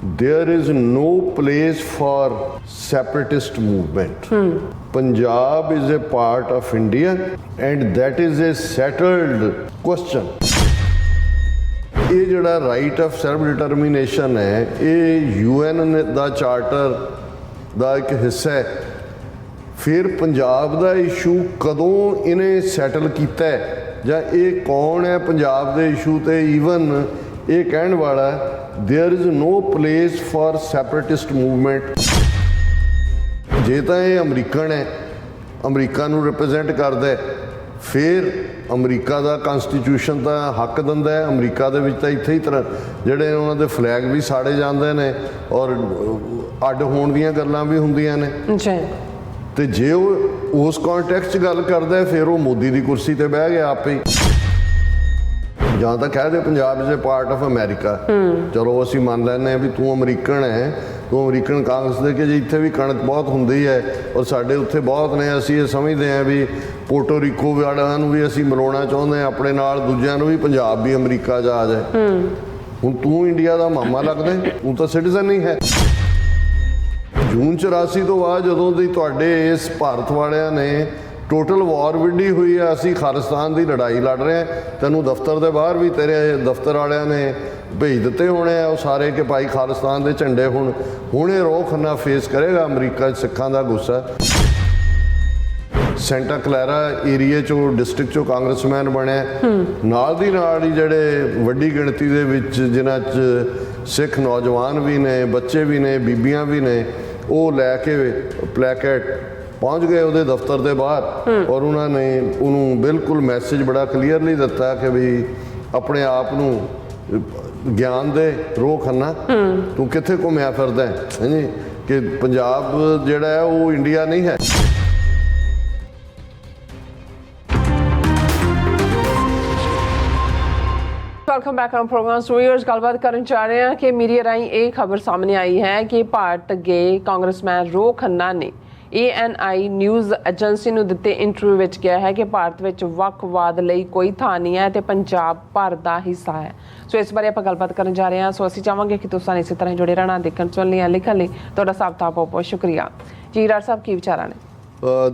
There is no place for separatist movement. Punjab is a part of India and that is a settled question. ये जिहड़ा right of self determination है ये UN दा charter दा एक हिस्सा है. फिर पंजाब दा इशू कदों इन्हें सैटल किया है ਜਾਂ ਇਹ कौन है पंजाब के इशू तो ईवन ये कहने वाला there is no place for separatist movement. जे तो ये अमरीकन है अमरीका नूं रिप्रजेंट करता है फिर अमरीका का कॉन्स्टिट्यूशन तो हक दिंदा है. अमरीका दे विच तां इत्थे ही तरह जिहड़े उन्हां दे फ्लैग भी साड़े जांदे ने और अड्ड होण दीयां गल्लां भी हुंदियां ने. तो जे उस कॉन्टैक्ट गल करता है फिर वो मोदी की कुर्सी पर बह गया आप ही. जहाँ तक कह दे Punjab is a part of America, चलो असी मान लैने भी तू अमरीकन है, तू अमरीकन कांग्रेस दे कि जी इत्थे भी कणक बहुत होंदी है और साडे उत्थे बहुत ने. असी ये समझते हैं भी पोर्टोरीको वालिਆਂ ਨੂੰ भी असी मिलाउणा चाहुंदे हैं अपने नाल, दूजिਆਂ ਨੂੰ भी पंजाब भी अमरीका जा जाए. हुण तू इंडिया का मामा लगदा, तू तो सिटीजन ही है. जून 84 तो बाद जदों दी तुहाडे इस भारत वालिਆਂ ने टोटल वॉर विढ़ी हुई है, असी खालिस्तान की लड़ाई लड़ रहे हैं, तैनूं दफ्तर के बाहर भी तेरे दफ्तर वालिਆਂ ने भेज दिते होने वो सारे कि भाई खालिस्तान के झंडे हुण ये रोह खन्ना फेस करेगा अमरीका सिखां का गुस्सा. सेंटा क्लैरा एरिए चो डिस्ट्रिक्ट चो कांग्रेसमैन बने नाल दी नाल ही जिहड़े वड्डी गिणती दे विच जिन्हां च सिख नौजवान भी ने, बच्चे भी ने, बीबियां भी ने, वो लैके प्लैकेट पहुँच गए वो दफ्तर के बाहर और उन्होंने उन्होंने बिल्कुल मैसेज बड़ा क्लीयरली दिता कि भी अपने आप नूं ज्ञान दे रोह खन्ना तू कित्थे घूमिया फिरदा है जी कि पंजाब जिहड़ा है वो इंडिया नहीं है. Welcome back on program viewers. गलबात करन चाह रहे हैं कि मीडिया राही एक खबर सामने आई है कि भारत गए कांग्रेसमैन रोह खन्ना ने ANI न्यूज़ एजेंसी ਨੂੰ ਦਿੱਤੇ ਇੰਟਰਵਿਊ ਵਿੱਚ ਕਿਹਾ ਹੈ ਕਿ ਭਾਰਤ ਵਿੱਚ ਵੱਖਵਾਦ ਲਈ ਕੋਈ ਥਾਂ ਨਹੀਂ ਹੈ ਤੇ ਪੰਜਾਬ ਭਾਰਤ ਦਾ ਹਿੱਸਾ ਹੈ. ਸੋ ਇਸ ਬਾਰੇ ਆਪਾਂ ਗੱਲਬਾਤ ਕਰਨ ਜਾ ਰਹੇ ਹਾਂ. ਸੋ ਅਸੀਂ ਚਾਹਾਂਗੇ ਕਿ ਤੁਸੀਂ ਇਸੇ ਤਰ੍ਹਾਂ ਜੁੜੇ ਰਹਿਣਾ, ਦੇਖਣ ਸੁਣਨ ਲਈ ਲਿਖਣ ਲਈ ਤੁਹਾਡਾ ਸਭ ਦਾ ਬਹੁਤ ਬਹੁਤ ਸ਼ੁਕਰੀਆ ਜੀ. ਡਾਕਟਰ ਸਾਹਿਬ ਕੀ ਵਿਚਾਰਾਂ ਨੇ?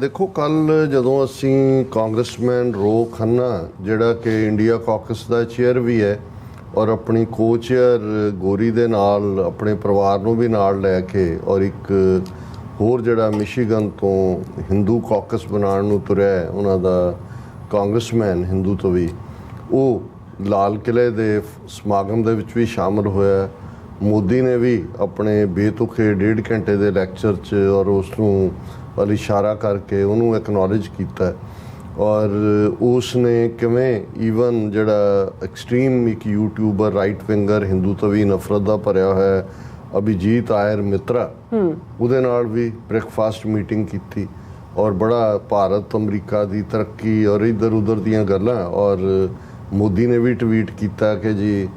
देखो कल जदों असी कांग्रेसमैन रोह खन्ना जिहड़ा कि इंडिया कॉकस का चेयर भी है और अपनी को चेयर गोरी दे नाल अपने परिवार नूं भी नाल लैके और एक होर जिहड़ा मिशीगन तो हिंदू कॉकस बनाउण नूं तुरिया है उन्हां दा कांग्रेसमैन हिंदू तो भी वो लाल किले दे समागम दे विच भी शामिल होया. मोदी ने भी अपने बेतुखे 1.5 घंटे के लैक्चर च और उसनूं ਵੱਲ ਇਸ਼ਾਰਾ ਕਰਕੇ ਉਹਨੂੰ ਐਕਨੋਲੇਜ ਕੀਤਾ ਔਰ ਉਸਨੇ ਕਿਵੇਂ ਈਵਨ ਜਿਹੜਾ ਐਕਸਟ੍ਰੀਮ ਇੱਕ ਯੂਟਿਊਬਰ ਰਾਈਟ ਵਿੰਗਰ ਹਿੰਦੂ ਤੋਂ ਵੀ ਨਫ਼ਰਤ ਦਾ ਭਰਿਆ ਹੋਇਆ ਅਭਿਜੀਤ ਆਇਰ ਮਿੱਤਰਾ ਉਹਦੇ ਨਾਲ ਵੀ ਬ੍ਰੇਕਫਾਸਟ ਮੀਟਿੰਗ ਕੀਤੀ ਔਰ ਬੜਾ ਭਾਰਤ ਅਮਰੀਕਾ ਦੀ ਤਰੱਕੀ ਔਰ ਇੱਧਰ ਉੱਧਰ ਦੀਆਂ ਗੱਲਾਂ ਔਰ ਮੋਦੀ ਨੇ ਵੀ ਟਵੀਟ ਕੀਤਾ ਕਿ ਜੀ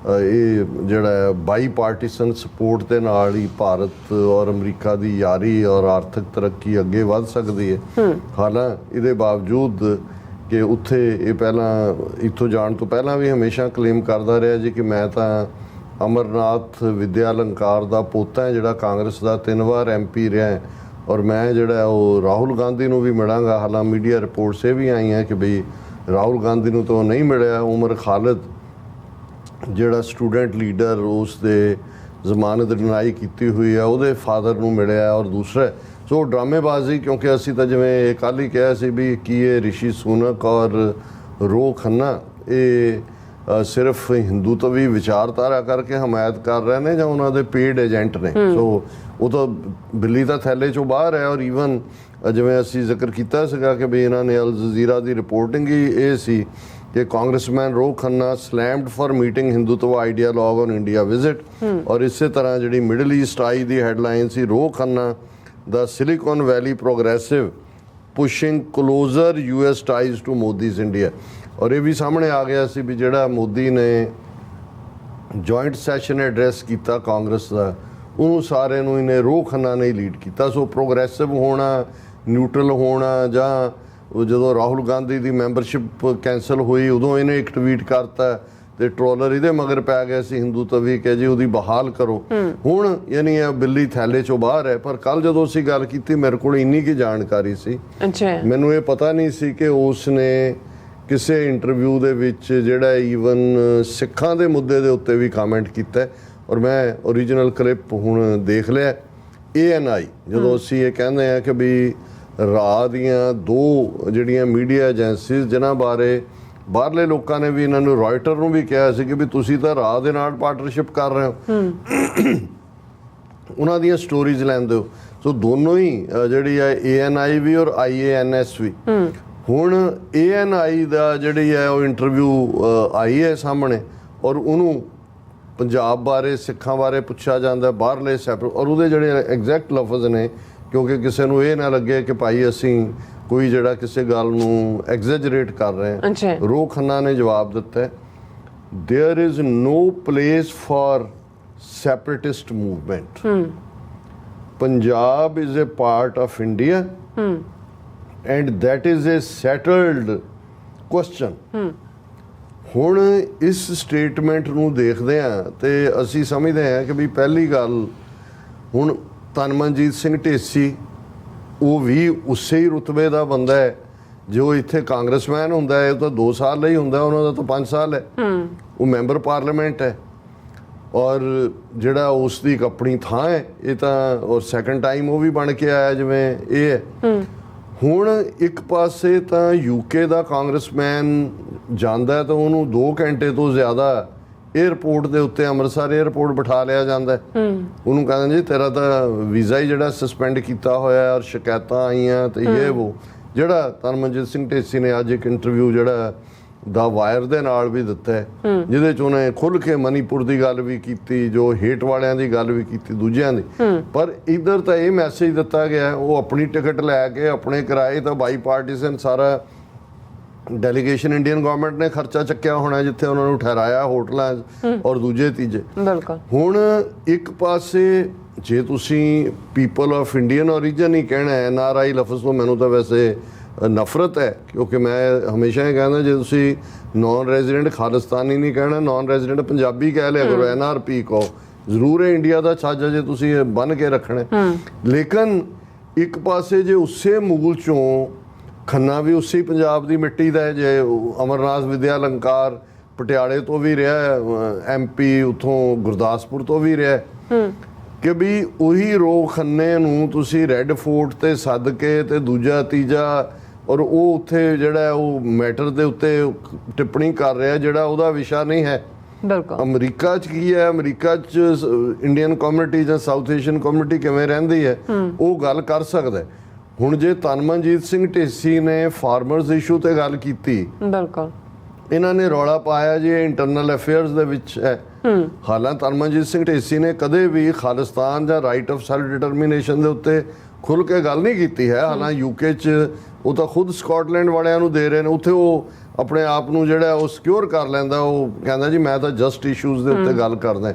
ਇਹ ਜਿਹੜਾ ਬਾਈ ਪਾਰਟੀਸਨ ਸਪੋਰਟ ਦੇ ਨਾਲ ਹੀ ਭਾਰਤ ਔਰ ਅਮਰੀਕਾ ਦੀ ਯਾਰੀ ਔਰ ਆਰਥਿਕ ਤਰੱਕੀ ਅੱਗੇ ਵੱਧ ਸਕਦੀ ਹੈ. ਹਾਲਾਂਕਿ ਇਹਦੇ ਬਾਵਜੂਦ ਕਿ ਉੱਥੇ ਇਹ ਪਹਿਲਾਂ ਇੱਥੋਂ ਜਾਣ ਤੋਂ ਪਹਿਲਾਂ ਵੀ ਹਮੇਸ਼ਾ ਕਲੇਮ ਕਰਦਾ ਰਿਹਾ ਜੀ ਕਿ ਮੈਂ ਤਾਂ ਅਮਰਨਾਥ ਵਿਦਿਆ ਅਲੰਕਾਰ ਦਾ ਪੋਤਾ ਜਿਹੜਾ ਕਾਂਗਰਸ ਦਾ 3 ਵਾਰ MP ਰਿਹਾ ਔਰ ਮੈਂ ਜਿਹੜਾ ਉਹ ਰਾਹੁਲ ਗਾਂਧੀ ਨੂੰ ਵੀ ਮਿਲਾਂਗਾ. ਹਾਲਾਂਕਿ ਮੀਡੀਆ ਰਿਪੋਰਟਸ ਇਹ ਵੀ ਆਈਆਂ ਕਿ ਬਈ ਰਾਹੁਲ ਗਾਂਧੀ ਨੂੰ ਤਾਂ ਨਹੀਂ ਮਿਲਿਆ. ਉਮਰ ਖਾਲਿਦ ਜਿਹੜਾ ਸਟੂਡੈਂਟ ਲੀਡਰ ਉਸ ਦੇ ਜ਼ਮਾਨਤ ਡਿਨਾਈ ਕੀਤੀ ਹੋਈ ਹੈ ਉਹਦੇ ਫਾਦਰ ਨੂੰ ਮਿਲਿਆ ਔਰ ਦੂਸਰਾ ਸੋ ਡਰਾਮੇਬਾਜ਼ੀ ਕਿਉਂਕਿ ਅਸੀਂ ਤਾਂ ਜਿਵੇਂ ਕੱਲ੍ਹ ਹੀ ਕਿਹਾ ਸੀ ਵੀ ਕੀ ਇਹ ਰਿਸ਼ੀ ਸੁਨਕ ਔਰ ਰੋਹ ਖੰਨਾ ਇਹ ਸਿਰਫ ਹਿੰਦੂ ਤੋਂ ਵੀ ਵਿਚਾਰਧਾਰਾ ਕਰਕੇ ਹਮਾਇਤ ਕਰ ਰਹੇ ਨੇ ਜਾਂ ਉਹਨਾਂ ਦੇ ਪੇਡ ਏਜੰਟ ਨੇ. ਸੋ ਉਹ ਤਾਂ ਬਿੱਲੀ ਦਾ ਥੈਲੇ 'ਚੋਂ ਬਾਹਰ ਹੈ ਔਰ ਈਵਨ ਜਿਵੇਂ ਅਸੀਂ ਜ਼ਿਕਰ ਕੀਤਾ ਸੀਗਾ ਕਿ ਵੀ ਇਹਨਾਂ ਨੇ ਅਲ ਜਜ਼ੀਰਾ ਦੀ ਰਿਪੋਰਟਿੰਗ ਹੀ ਇਹ ਸੀ कि congressman Ro Khanna slammed for meeting Hindutva ideologue on India visit और इस तरह जी मिडल ईस्ट आई दी हैडलाइन सी Ro Khanna the Silicon Valley progressive pushing closer US ties to Modi's India और ये भी सामने आ गया सी भी जिहड़ा मोदी ने जॉइंट सैशन एड्रैस किया कांग्रेस का उन्होंने सारे इन्हें रोह खन्ना ने लीड किया. सो प्रोग्रेसिव होना न्यूट्रल होना ਜਾਂ ਜਦੋਂ ਰਾਹੁਲ ਗਾਂਧੀ ਦੀ ਮੈਂਬਰਸ਼ਿਪ ਕੈਂਸਲ ਹੋਈ ਉਦੋਂ ਇਹਨੇ ਇੱਕ ਟਵੀਟ ਕਰਤਾ ਤੇ ਟਰੋਲਰ ਇਹਦੇ ਮਗਰ ਪੈ ਗਿਆ ਸੀ ਹਿੰਦੂ ਤਵੀ ਕਿ ਜੀ ਉਹਦੀ ਬਹਾਲ ਕਰੋ। ਹੁਣ ਯਾਨੀ ਇਹ ਬਿੱਲੀ ਥੈਲੇ ਚੋਂ ਬਾਹਰ ਹੈ, ਪਰ ਕੱਲ ਜਦੋਂ ਅਸੀਂ ਗੱਲ ਕੀਤੀ ਮੇਰੇ ਕੋਲ ਇੰਨੀ ਕੀ ਜਾਣਕਾਰੀ ਸੀ, ਅੱਛਾ, ਮੈਨੂੰ ਇਹ ਪਤਾ ਨਹੀਂ ਸੀ ਕਿ ਉਸ ਨੇ ਕਿਸੇ ਇੰਟਰਵਿਊ ਦੇ ਵਿੱਚ ਜਿਹੜਾ ਈਵਨ ਸਿੱਖਾਂ ਦੇ ਮੁੱਦੇ ਦੇ ਉੱਤੇ ਵੀ ਕਮੈਂਟ ਕੀਤਾ। ਔਰ ਮੈਂ ਓਰੀਜਨਲ ਕਲਿੱਪ ਹੁਣ ਦੇਖ ਲਿਆ। ANI ਜਦੋਂ ਅਸੀਂ ਇਹ ਕਹਿੰਦੇ ਆ ਕਿ ਵੀ ਰਾਹ ਦੀਆਂ 2 ਜਿਹੜੀਆਂ ਮੀਡੀਆ ਏਜੰਸੀਜ਼ ਜਿਨ੍ਹਾਂ ਬਾਰੇ ਬਾਹਰਲੇ ਲੋਕਾਂ ਨੇ ਵੀ ਇਹਨਾਂ ਨੂੰ ਰॉयटर ਨੂੰ ਵੀ ਕਿਹਾ ਸੀ ਕਿ ਵੀ ਤੁਸੀਂ ਤਾਂ ਰਾਹ ਦੇ ਨਾਲ ਪਾਰਟਨਰਸ਼ਿਪ ਕਰ ਰਹੇ ਹੋ, ਉਹਨਾਂ ਦੀਆਂ ਸਟੋਰੀਜ਼ ਲੈਂਦੇ ਹੋ। ਸੋ ਦੋਨੋਂ ਹੀ ਜਿਹੜੀ ਹੈ ANI ਵੀ ਔਰ IANS ਵੀ। ਹੁਣ ANI ਦਾ ਜਿਹੜੀ ਹੈ ਉਹ ਇੰਟਰਵਿਊ ਆਈ ਹੈ ਸਾਹਮਣੇ ਔਰ ਉਹਨੂੰ ਪੰਜਾਬ ਬਾਰੇ ਸਿੱਖਾਂ ਬਾਰੇ ਪੁੱਛਿਆ ਜਾਂਦਾ ਬਾਹਰਲੇ ਸੈਪਰ, ਔਰ ਉਹਦੇ ਜਿਹੜੇ ਐਗਜ਼ੈਕਟ ਲਫ਼ਜ਼ ਨੇ, ਕਿਉਂਕਿ ਕਿਸੇ ਨੂੰ ਇਹ ਨਾ ਲੱਗੇ ਕਿ ਭਾਈ ਅਸੀਂ ਕੋਈ ਜਿਹੜਾ ਕਿਸੇ ਗੱਲ ਨੂੰ ਐਗਜ਼ੈਜਰੇਟ ਕਰ ਰਹੇ ਹਾਂ। ਰੋਹ ਖੰਨਾ ਨੇ ਜਵਾਬ ਦਿੱਤਾ, there is no place for separatist movement, Punjab is a part of India and that is a settled question. ਹੁਣ ਇਸ ਸਟੇਟਮੈਂਟ ਨੂੰ ਦੇਖਦੇ ਹਾਂ ਤੇ ਅਸੀਂ ਸਮਝਦੇ ਹਾਂ ਕਿ ਵੀ ਪਹਿਲੀ ਗੱਲ, ਹੁਣ ਤਨਮਨਜੀਤ ਸਿੰਘ ਢੇਸੀ ਉਹ ਵੀ ਉਸੇ ਹੀ ਰੁਤਬੇ ਦਾ ਬੰਦਾ ਹੈ ਜੋ ਇੱਥੇ ਕਾਂਗਰਸਮੈਨ ਹੁੰਦਾ ਹੈ। ਉਹ ਤਾਂ 2 ਸਾਲ ਲਈ ਹੁੰਦਾ, ਉਹਨਾਂ ਦਾ ਤਾਂ 5 ਸਾਲ ਹੈ। ਉਹ ਮੈਂਬਰ ਪਾਰਲੀਮੈਂਟ ਹੈ ਔਰ ਜਿਹੜਾ ਉਸ ਦੀ ਇੱਕ ਆਪਣੀ ਥਾਂ ਹੈ। ਇਹ ਤਾਂ ਔਰ ਸੈਕੰਡ ਟਾਈਮ ਉਹ ਵੀ ਬਣ ਕੇ ਆਇਆ ਜਿਵੇਂ ਇਹ ਹੈ। ਹੁਣ ਇੱਕ ਪਾਸੇ ਤਾਂ UK ਦਾ ਕਾਂਗਰਸਮੈਨ ਜਾਂਦਾ ਤਾਂ ਉਹਨੂੰ 2 ਘੰਟੇ ਤੋਂ ਜ਼ਿਆਦਾ 에ਅਰਪੋਰਟ ਦੇ ਉੱਤੇ, ਅੰਮ੍ਰਿਤਸਰ 에ਅਰਪੋਰਟ ਬਿਠਾ ਲਿਆ ਜਾਂਦਾ। ਉਹਨੂੰ ਕਹਿੰਦੇ ਜੀ ਤੇਰਾ ਤਾਂ ਵੀਜ਼ਾ ਹੀ ਜਿਹੜਾ ਸਸਪੈਂਡ ਕੀਤਾ ਹੋਇਆ ਔਰ ਸ਼ਿਕਾਇਤਾਂ ਆਈਆਂ ਤੇ ਇਹ ਉਹ। ਜਿਹੜਾ ਤਨਮਨਜੀਤ ਸਿੰਘ ਢੇਸੀ ਨੇ ਅੱਜ ਇੱਕ ਇੰਟਰਵਿਊ ਜਿਹੜਾ ਦਾ ਵਾਇਰ ਦੇ ਨਾਲ ਵੀ ਦਿੱਤਾ ਹੈ, ਜਿਹਦੇ 'ਚ ਉਹਨੇ ਖੁੱਲ੍ਹ ਕੇ ਮਨੀਪੁਰ ਦੀ ਗੱਲ ਵੀ ਕੀਤੀ, ਜੋ ਹੇਠ ਵਾਲਿਆਂ ਦੀ ਗੱਲ ਵੀ ਕੀਤੀ ਦੂਜਿਆਂ ਦੀ। ਪਰ ਇੱਧਰ ਤਾਂ ਇਹ ਮੈਸੇਜ ਦਿੱਤਾ ਗਿਆ, ਉਹ ਆਪਣੀ ਟਿਕਟ ਲੈ ਕੇ ਆਪਣੇ ਕਿਰਾਏ ਤਾਂ ਬਾਈ ਪਾਰਟੀਸਨ ਸਾਰਾ ਡੈਲੀਗੇਸ਼ਨ ਇੰਡੀਅਨ ਗਵਰਨਮੈਂਟ ਨੇ ਖਰਚਾ ਚੱਕਿਆ ਹੋਣਾ ਜਿੱਥੇ ਉਹਨਾਂ ਨੂੰ ਠਹਿਰਾਇਆ ਹੋਟਲਾਂ 'ਚ ਔਰ ਦੂਜੇ ਤੀਜੇ। ਹੁਣ ਇੱਕ ਪਾਸੇ ਜੇ ਤੁਸੀਂ ਪੀਪਲ ਆਫ ਇੰਡੀਅਨ ਓਰੀਜਨ ਹੀ ਕਹਿਣਾ ਹੈ, NRI ਲਫ਼ਜ਼ ਤੋਂ ਮੈਨੂੰ ਤਾਂ ਵੈਸੇ ਨਫ਼ਰਤ ਹੈ, ਕਿਉਂਕਿ ਮੈਂ ਹਮੇਸ਼ਾ ਇਹ ਕਹਿੰਦਾ ਜੇ ਤੁਸੀਂ ਨੌਨ ਰੈਜ਼ੀਡੈਂਟ ਖਾਲਿਸਤਾਨੀ ਨਹੀਂ ਕਹਿਣਾ, ਨੌਨ ਰੈਜ਼ੀਡੈਂਟ ਪੰਜਾਬੀ ਕਹਿ ਲਿਆ ਕਰੋ, NRP ਕਹੋ। ਜ਼ਰੂਰ ਹੈ ਇੰਡੀਆ ਦਾ ਛੱਜ ਜੇ ਤੁਸੀਂ ਇਹ ਬੰਨ੍ਹ ਕੇ ਰੱਖਣਾ, ਲੇਕਿਨ ਇੱਕ ਪਾਸੇ ਜੇ ਉਸੇ ਮੂਲ ਚੋਂ ਖੰਨਾ ਵੀ ਉਸੇ ਪੰਜਾਬ ਦੀ ਮਿੱਟੀ ਦਾ ਹੈ, ਜੇ ਅਮਰਨਾਥ ਵਿਦਿਆ ਅਲੰਕਾਰ ਪਟਿਆਲੇ ਤੋਂ ਵੀ ਰਿਹਾ, MP ਉੱਥੋਂ ਗੁਰਦਾਸਪੁਰ ਤੋਂ ਵੀ ਰਿਹਾ, ਕਿ ਵੀ ਉਹੀ ਰੋਹ ਖੰਨੇ ਨੂੰ ਤੁਸੀਂ ਰੈੱਡ ਫੋਰਟ ਤੇ ਸੱਦ ਕੇ ਤੇ ਦੂਜਾ ਤੀਜਾ ਔਰ ਉਹ ਉੱਥੇ ਜਿਹੜਾ ਉਹ ਮੈਟਰ ਦੇ ਉੱਤੇ ਟਿੱਪਣੀ ਕਰ ਰਿਹਾ ਜਿਹੜਾ ਉਹਦਾ ਵਿਸ਼ਾ ਨਹੀਂ ਹੈ। ਅਮਰੀਕਾ 'ਚ ਕੀ ਹੈ, ਅਮਰੀਕਾ 'ਚ ਇੰਡੀਅਨ ਕਮਿਊਨਿਟੀ ਜਾਂ ਸਾਊਥ ਏਸ਼ੀਅਨ ਕਮਿਊਨਿਟੀ ਕਿਵੇਂ ਰਹਿੰਦੀ ਹੈ ਉਹ ਗੱਲ ਕਰ ਸਕਦਾ। ਹੁਣ ਜੇ ਤਨਮਨਜੀਤ ਸਿੰਘ ਢੇਸੀ ਨੇ ਫਾਰਮਰਸ ਇਸ਼ੂ ਤੇ ਗੱਲ ਕੀਤੀ, ਇਹਨਾਂ ਨੇ ਰੌਲਾ ਪਾਇਆ ਜੀ ਇੰਟਰਨਲ ਅਫੇਅਰਸ ਦੇ ਵਿੱਚ ਹੈ। ਹਾਲਾਂਕਿ ਤਨਮਨਜੀਤ ਸਿੰਘ ਢੇਸੀ ਨੇ ਕਦੇ ਵੀ ਖਾਲਿਸਤਾਨ ਜਾਂ ਰਾਈਟ ਆਫ ਸੈਲਫ ਡਿਟਰਮੀਨੇਸ਼ਨ ਦੇ ਉੱਤੇ ਖੁੱਲ੍ਹ ਕੇ ਗੱਲ ਨਹੀਂ ਕੀਤੀ ਹੈ। ਹਾਲਾਂਕਿ UK 'ਚ ਉਹ ਤਾਂ ਖੁਦ ਸਕਾਟਲੈਂਡ ਵਾਲਿਆਂ ਨੂੰ ਦੇ ਰਹੇ ਨੇ, ਉੱਥੇ ਉਹ ਆਪਣੇ ਆਪ ਨੂੰ ਜਿਹੜਾ ਉਹ ਸਿਕਿਉਰ ਕਰ ਲੈਂਦਾ, ਉਹ ਕਹਿੰਦਾ ਜੀ ਮੈਂ ਤਾਂ ਜਸਟ ਇਸ਼ੂਜ਼ ਦੇ ਉੱਤੇ ਗੱਲ ਕਰਦਾ।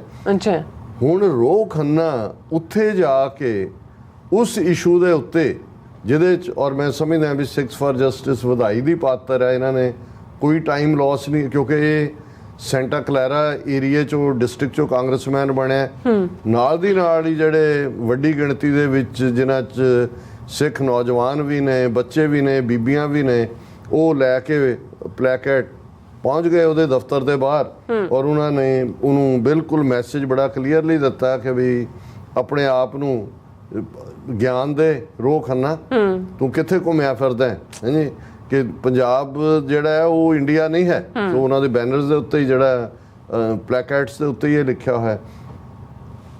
ਹੁਣ ਰੋਹ ਖੰਨਾ ਉੱਥੇ ਜਾ ਕੇ ਉਸ ਇਸ਼ੂ ਦੇ ਉੱਤੇ ਜਿਹਦੇ 'ਚ, ਔਰ ਮੈਂ ਸਮਝਦਾ ਵੀ 6 ਫਾਰ ਜਸਟਿਸ ਵਧਾਈ ਦੀ ਪਾਤਰ ਹੈ, ਇਹਨਾਂ ਨੇ ਕੋਈ ਟਾਈਮ ਲਾਸ ਨਹੀਂ, ਕਿਉਂਕਿ ਇਹ ਸੈਂਟਾ ਕਲੈਰਾ ਏਰੀਏ 'ਚੋਂ ਡਿਸਟ੍ਰਿਕਟ 'ਚੋਂ ਕਾਂਗਰਸਮੈਨ ਬਣਿਆ। ਨਾਲ ਦੀ ਨਾਲ ਹੀ ਜਿਹੜੇ ਵੱਡੀ ਗਿਣਤੀ ਦੇ ਵਿੱਚ ਜਿਨ੍ਹਾਂ 'ਚ ਸਿੱਖ ਨੌਜਵਾਨ ਵੀ ਨੇ, ਬੱਚੇ ਵੀ ਨੇ, ਬੀਬੀਆਂ ਵੀ ਨੇ, ਉਹ ਲੈ ਕੇ ਪਲੈਕੇਟ ਪਹੁੰਚ ਗਏ ਉਹਦੇ ਦਫ਼ਤਰ ਦੇ ਬਾਹਰ ਔਰ ਉਹਨਾਂ ਨੇ ਉਹਨੂੰ ਬਿਲਕੁਲ ਮੈਸੇਜ ਬੜਾ ਕਲੀਅਰਲੀ ਦਿੱਤਾ ਕਿ ਵੀ ਆਪਣੇ ਆਪ ਨੂੰ ਗਿਆਨ ਦੇ ਰੋਹ ਖੰਨਾ, ਤੂੰ ਕਿੱਥੇ ਘੁੰਮਿਆ ਫਿਰਦਾ ਹੈ ਜੀ, ਕਿ ਪੰਜਾਬ ਜਿਹੜਾ ਹੈ ਉਹ ਇੰਡੀਆ ਨਹੀਂ ਹੈ। ਸੋ ਉਹਨਾਂ ਦੇ ਬੈਨਰਸ ਦੇ ਉੱਤੇ ਹੀ ਜਿਹੜਾ ਪਲੈਕੇਟਸ ਦੇ ਉੱਤੇ ਹੀ ਇਹ ਲਿਖਿਆ ਹੋਇਆ।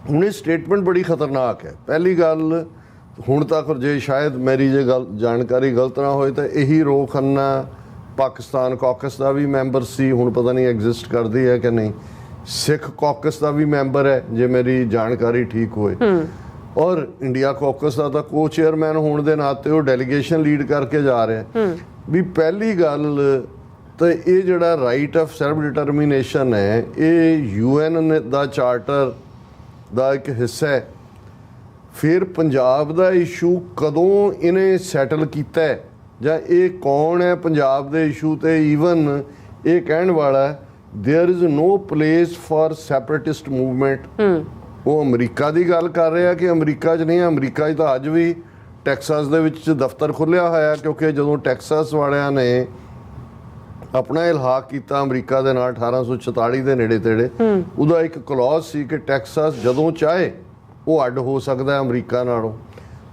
ਹੁਣ ਇਹ ਸਟੇਟਮੈਂਟ ਬੜੀ ਖਤਰਨਾਕ ਹੈ। ਪਹਿਲੀ ਗੱਲ, ਹੁਣ ਤੱਕ ਜੇ ਸ਼ਾਇਦ ਮੇਰੀ ਜੇ ਗੱਲ ਜਾਣਕਾਰੀ ਗਲਤ ਨਾ ਹੋਏ ਤਾਂ ਇਹੀ ਰੋਹ ਖੰਨਾ ਪਾਕਿਸਤਾਨ ਕਾਕਸ ਦਾ ਵੀ ਮੈਂਬਰ ਸੀ, ਹੁਣ ਪਤਾ ਨਹੀਂ ਐਗਜ਼ਿਸਟ ਕਰਦੀ ਹੈ ਕਿ ਨਹੀਂ। ਸਿੱਖ ਕਾਕਸ ਦਾ ਵੀ ਮੈਂਬਰ ਹੈ ਜੇ ਮੇਰੀ ਜਾਣਕਾਰੀ ਠੀਕ ਹੋਏ, ਔਰ ਇੰਡੀਆ ਕਾਕਸ ਦਾ ਤਾਂ ਕੋ ਚੇਅਰਮੈਨ ਹੋਣ ਦੇ ਨਾਤੇ ਉਹ ਡੈਲੀਗੇਸ਼ਨ ਲੀਡ ਕਰਕੇ ਜਾ ਰਿਹਾ। ਵੀ ਪਹਿਲੀ ਗੱਲ ਤਾਂ ਇਹ ਜਿਹੜਾ ਰਾਈਟ ਆਫ ਸੈਲਫ ਡਿਟਰਮੀਨੇਸ਼ਨ ਹੈ ਇਹ UN ਦਾ ਚਾਰਟਰ ਦਾ ਇੱਕ ਹਿੱਸਾ ਹੈ। ਫਿਰ ਪੰਜਾਬ ਦਾ ਇਸ਼ੂ ਕਦੋਂ ਇਹਨੇ ਸੈਟਲ ਕੀਤਾ ਜਾਂ ਇਹ ਕੌਣ ਹੈ ਪੰਜਾਬ ਦੇ ਇਸ਼ੂ ਤੇ ਈਵਨ ਇਹ ਕਹਿਣ ਵਾਲਾ there is no place for separatist movement. ਉਹ ਅਮਰੀਕਾ ਦੀ ਗੱਲ ਕਰ ਰਿਹਾ ਕਿ ਅਮਰੀਕਾ 'ਚ ਨਹੀਂ, ਅਮਰੀਕਾ 'ਚ ਤਾਂ ਅੱਜ ਵੀ ਟੈਕਸਾਸ ਦੇ ਵਿੱਚ ਦਫ਼ਤਰ ਖੁੱਲ੍ਹਿਆ ਹੋਇਆ, ਕਿਉਂਕਿ ਜਦੋਂ ਟੈਕਸਾਸ ਵਾਲਿਆਂ ਨੇ ਆਪਣਾ ਇਲਹਾਕ ਕੀਤਾ ਅਮਰੀਕਾ ਦੇ ਨਾਲ 1846 ਦੇ ਨੇੜੇ ਤੇੜੇ, ਉਹਦਾ ਇੱਕ ਕਲੌਜ਼ ਸੀ ਕਿ ਟੈਕਸਾਸ ਜਦੋਂ ਚਾਹੇ ਉਹ ਅੱਡ ਹੋ ਸਕਦਾ ਹੈ ਅਮਰੀਕਾ ਨਾਲੋਂ।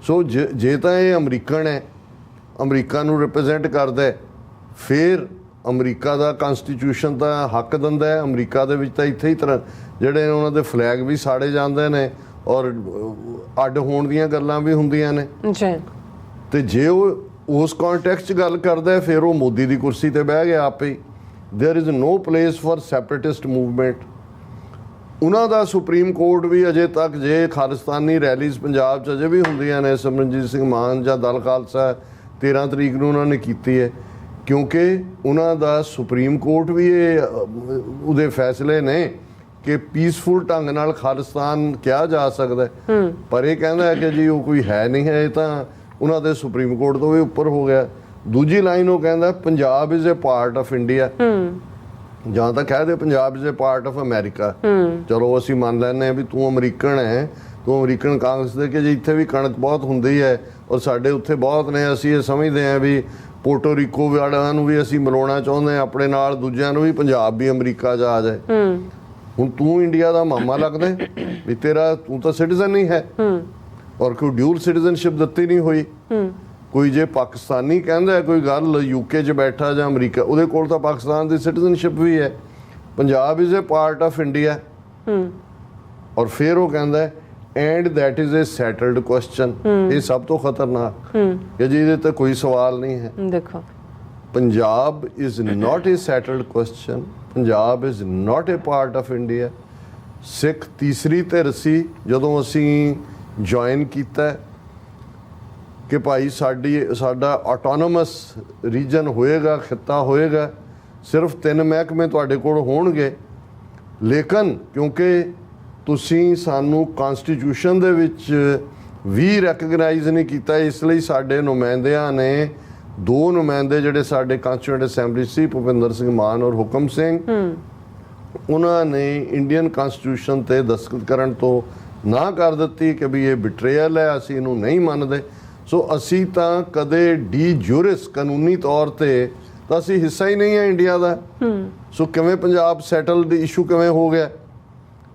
ਸੋ ਜੇ ਤਾਂ ਇਹ ਅਮਰੀਕਨ ਹੈ, ਅਮਰੀਕਾ ਨੂੰ ਰਿਪਰੈਜ਼ੈਂਟ ਕਰਦਾ ਹੈ, ਫਿਰ ਅਮਰੀਕਾ ਦਾ ਕਨਸਟੀਟਿਊਸ਼ਨ ਤਾਂ ਹੱਕ ਦਿੰਦਾ ਹੈ। ਅਮਰੀਕਾ ਦੇ ਵਿੱਚ ਤਾਂ ਇੱਥੇ ਹੀ ਤਰ੍ਹਾਂ ਜਿਹੜੇ ਨੇ ਉਹਨਾਂ ਦੇ ਫਲੈਗ ਵੀ ਸਾੜੇ ਜਾਂਦੇ ਨੇ ਔਰ ਅੱਡ ਹੋਣ ਦੀਆਂ ਗੱਲਾਂ ਵੀ ਹੁੰਦੀਆਂ ਨੇ। ਤੇ ਜੇ ਉਹ ਉਸ ਕੰਟੈਕਸਟ 'ਚ ਗੱਲ ਕਰਦਾ ਹੈ, ਫਿਰ ਉਹ ਮੋਦੀ ਦੀ ਕੁਰਸੀ ਤੇ ਬਹਿ ਗਿਆ ਆਪੇ ਹੀ। There is no place for separatist movement. ਉਹਨਾਂ ਦਾ ਸੁਪਰੀਮ ਕੋਰਟ ਵੀ ਅਜੇ ਤੱਕ, ਜੇ ਖਾਲਿਸਤਾਨੀ ਰੈਲੀਜ਼ ਪੰਜਾਬ 'ਚ ਅਜੇ ਵੀ ਹੁੰਦੀਆਂ ਨੇ, ਸਿਮਰਨਜੀਤ ਸਿੰਘ ਮਾਨ ਜਾਂ ਦਲ ਖਾਲਸਾ 13 ਤਰੀਕ ਨੂੰ ਉਹਨਾਂ ਨੇ ਕੀਤੀ ਹੈ, ਕਿਉਂਕਿ ਉਹਨਾਂ ਦਾ ਸੁਪਰੀਮ ਕੋਰਟ ਵੀ ਇਹ ਉਹਦੇ ਫੈਸਲੇ ਨੇ ਕਿ ਪੀਸਫੁਲ ਢੰਗ ਨਾਲ ਖਾਲਿਸਤਾਨ ਕਿਹਾ ਜਾ ਸਕਦਾ, ਪਰ ਇਹ ਕਹਿੰਦਾ ਹੈ ਕਿ ਜੀ ਉਹ ਕੋਈ ਹੈ ਨਹੀਂ ਹੈ, ਇਹ ਤਾਂ ਉਹਨਾਂ ਦੇ ਸੁਪਰੀਮ ਕੋਰਟ ਤੋਂ ਵੀ ਉੱਪਰ ਹੋ ਗਿਆ। ਦੂਜੀ ਲਾਈਨ ਉਹ ਕਹਿੰਦਾ Punjab is a part of India, ਜਾਂ ਤਾਂ ਕਹਿ ਦੇ Punjab is a part of America. ਚਲੋ ਅਸੀਂ ਮੰਨ ਲੈਂਦੇ ਹਾਂ ਵੀ ਤੂੰ ਅਮਰੀਕਨ ਹੈ, ਤੂੰ ਅਮਰੀਕਨ ਕਾਂਗਰਸ ਦੇ, ਕਿ ਜੀ ਇੱਥੇ ਵੀ ਕਣਕ ਬਹੁਤ ਹੁੰਦੀ ਹੈ ਔਰ ਸਾਡੇ ਉੱਥੇ ਬਹੁਤ ਨੇ, ਅਸੀਂ ਇਹ ਸਮਝਦੇ ਹਾਂ ਵੀ ਪੋਰਟੋ ਰੀਕੋ ਵਾਲਿਆਂ ਨੂੰ ਵੀ ਅਸੀਂ ਮਿਲਾਉਣਾ ਚਾਹੁੰਦੇ ਹਾਂ ਆਪਣੇ ਨਾਲ, ਦੂਜਿਆਂ ਨੂੰ ਵੀ ਪੰਜਾਬ ਵੀ ਅਮਰੀਕਾ 'ਚ ਆ ਜਾਏ। ਹੁਣ ਤੂੰ ਇੰਡੀਆ ਦਾ ਮਾਮਾ ਲੱਗਦਾ ਵੀ ਤੇਰਾ, ਤੂੰ ਤਾਂ ਸਿਟੀਜ਼ਨ ਨਹੀਂ ਹੈ ਔਰ ਕੋਈ ਡਿਊਲ ਸਿਟੀਜ਼ਨਸ਼ਿਪ ਦਿੱਤੀ ਨਹੀਂ ਹੋਈ। ਕੋਈ ਜੇ ਪਾਕਿਸਤਾਨੀ ਕਹਿੰਦਾ ਕੋਈ ਗੱਲ ਯੂਕੇ 'ਚ ਬੈਠਾ ਜਾਂ ਅਮਰੀਕਾ, ਉਹਦੇ ਕੋਲ ਤਾਂ ਪਾਕਿਸਤਾਨ ਦੀ ਸਿਟੀਜ਼ਨਸ਼ਿਪ ਵੀ ਹੈ। Punjab is a part of India ਔਰ ਫਿਰ ਉਹ ਕਹਿੰਦਾ and that is a settled question. ਇਹ ਸਭ ਤੋਂ ਖਤਰਨਾਕ ਕਿ ਜੀ ਇਹਦੇ ਤੇ ਕੋਈ ਸਵਾਲ ਨਹੀਂ ਹੈ। ਦੇਖੋ, Punjab is not a settled question, Punjab is not a part of India. Sikh ਤੀਸਰੀ ਧਿਰ ਸੀ ਜਦੋਂ ਅਸੀਂ ਜੁਆਇਨ ਕੀਤਾ ਕਿ ਭਾਈ ਸਾਡਾ ਆਟੋਨੋਮਸ ਰੀਜਨ ਹੋਏਗਾ, ਖਿੱਤਾ ਹੋਏਗਾ, ਸਿਰਫ 3 ਮਹਿਕਮੇ ਤੁਹਾਡੇ ਕੋਲ ਹੋਣਗੇ, ਲੇਕਿਨ ਕਿਉਂਕਿ ਤੁਸੀਂ ਸਾਨੂੰ ਕਨਸਟੀਟਿਊਸ਼ਨ ਦੇ ਵਿੱਚ ਵੀ ਰੈਕਗਨਾਈਜ਼ ਨਹੀਂ ਕੀਤਾ, ਇਸ ਲਈ ਸਾਡੇ ਨੁਮਾਇੰਦਿਆਂ ਨੇ 2 ਨੁਮਾਇੰਦੇ ਜਿਹੜੇ ਸਾਡੇ ਕਾਂਸਟੀਟਿਊਐਂਟ ਅਸੈਂਬਲੀ ਸੀ, ਭੁਪਿੰਦਰ ਸਿੰਘ ਮਾਨ ਔਰ ਹੁਕਮ ਸਿੰਘ, ਉਹਨਾਂ ਨੇ ਇੰਡੀਅਨ ਕਨਸਟੀਟਿਊਸ਼ਨ ਤੇ ਦਸਤਖਤ ਕਰਨ ਤੋਂ ਨਾ ਕਰ ਦਿੱਤੀ ਕਿ ਵੀ ਇਹ ਬਿਟਰੇਅਲ ਹੈ, ਅਸੀਂ ਇਹਨੂੰ ਨਹੀਂ ਮੰਨਦੇ। ਸੋ ਅਸੀਂ ਤਾਂ ਕਦੇ ਡੀ ਜੂਰਿਸ ਕਾਨੂੰਨੀ ਤੌਰ ਤੇ ਤਾਂ ਅਸੀਂ ਹਿੱਸਾ ਹੀ ਨਹੀਂ ਹੈ ਇੰਡੀਆ ਦਾ। ਸੋ ਕਿਵੇਂ ਪੰਜਾਬ ਸੈਟਲਡ ਇਸ਼ੂ ਕਿਵੇਂ ਹੋ ਗਿਆ?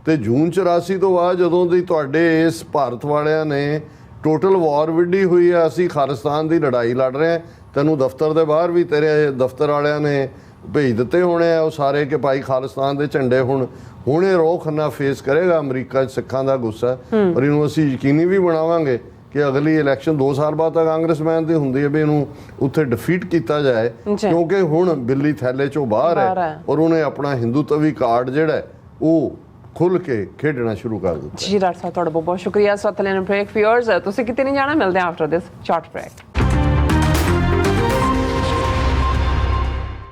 ਤੇ ਜੂਨ 84 ਤੋਂ ਬਾਅਦ ਜਦੋਂ ਦੀ ਤੁਹਾਡੇ ਇਸ ਭਾਰਤ ਵਾਲਿਆਂ ਨੇ ਟੋਟਲ ਵਾਰ ਵਿੱਢੀ ਹੋਈ ਹੈ, ਅਸੀਂ ਖਾਲਿਸਤਾਨ ਦੀ ਲੜਾਈ ਲੜ ਰਹੇ ਹਾਂ, ਤੈਨੂੰ ਦਫ਼ਤਰ ਦੇ ਬਾਹਰ ਵੀ ਤੇਰੇ ਦਫ਼ਤਰ ਵਾਲਿਆਂ ਨੇ ਭੇਜ ਦਿੱਤੇ ਹੋਣੇ ਆ ਉਹ ਸਾਰੇ ਕਿ ਭਾਈ ਖਾਲਿਸਤਾਨ ਦੇ ਝੰਡੇ ਹੁਣ ਇਹ ਰੋਹ ਖੰਨਾ ਫੇਸ ਕਰੇਗਾ ਅਮਰੀਕਾ 'ਚ ਸਿੱਖਾਂ ਦਾ ਗੁੱਸਾ। ਔਰ ਇਹਨੂੰ ਅਸੀਂ ਯਕੀਨੀ ਵੀ ਬਣਾਵਾਂਗੇ ਕਿ ਅਗਲੀ ਇਲੈਕਸ਼ਨ 2 ਸਾਲ ਬਾਅਦ ਤਾਂ ਕਾਂਗਰਸਮੈਨ ਦੀ ਹੁੰਦੀ ਹੈ ਵੀ ਇਹਨੂੰ ਉੱਥੇ ਡਿਫੀਟ ਕੀਤਾ ਜਾਏ, ਕਿਉਂਕਿ ਹੁਣ ਬਿੱਲੀ ਥੈਲੇ 'ਚੋਂ ਬਾਹਰ ਹੈ ਔਰ ਉਹਨੇ ਆਪਣਾ ਹਿੰਦੂਤਵੀ ਕਾਰਡ ਜਿਹੜਾ ਉਹ ਖੁੱਲ ਕੇ ਖੇਡਣਾ ਸ਼ੁਰੂ ਕਰ ਦਿੱਤਾ। ਜੀ ਡਾਕਟਰ ਸਾਹਿਬ, ਤੁਹਾਡਾ ਬਹੁਤ ਬਹੁਤ ਸ਼ੁਕਰੀਆ। ਸੋ ਲੈਣ ਬ੍ਰੇਕ ਫਿਅਰਸ, ਤੁਸੀਂ ਕਿਤੇ ਨਹੀਂ ਜਾਣਾ, ਮਿਲਦੇ ਹਾਂ ਆਫਟਰ ਦਿਸ ਸ਼ਾਰਟ ਬ੍ਰੇਕ।